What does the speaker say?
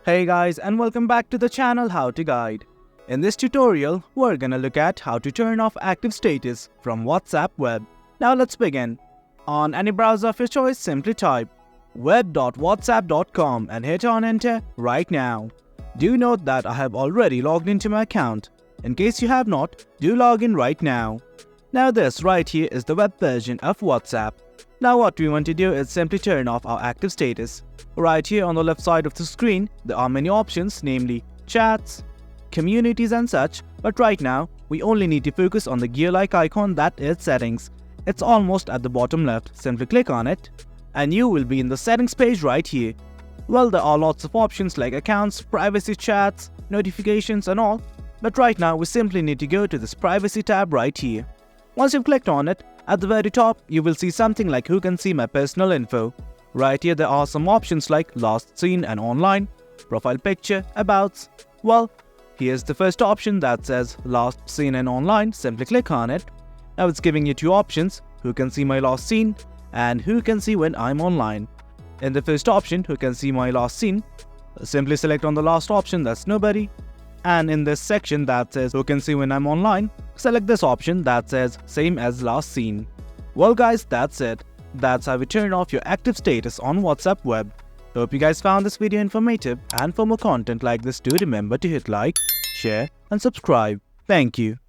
Hey guys, and welcome back to the channel How to Guide. In this tutorial, we're gonna look at how to turn off active status from WhatsApp web. Now let's begin. On any browser of your choice, simply type web.whatsapp.com and hit on enter right now. Do note that I have already logged into my account. In case you have not, do log in right now. Now this right here is the web version of WhatsApp. Now what we want to do is simply turn off our active status. Right here on the left side of the screen, there are many options, namely chats, communities and such, but right now we only need to focus on the gear-like icon, that is settings. It's almost at the bottom left. Simply click on it and you will be in the settings page right here. Well, there are lots of options like accounts, privacy, chats, notifications and all, but right now we simply need to go to this privacy tab right here. Once you've clicked on it, at the very top you will see something like who can see my personal info. Right here there are some options like last seen and online, profile picture, abouts. Well, here's the first option that says last seen and online. Simply click on it. Now it's giving you two options, who can see my last seen and who can see when I'm online. In the first option, who can see my last seen, simply select on the last option, that's nobody. And in this section that says who can see when I'm online, select this option that says same as last seen. Well guys, that's it. That's how we turn off your active status on WhatsApp web. Hope you guys found this video informative, and for more content like this do remember to hit like, share and subscribe. Thank you.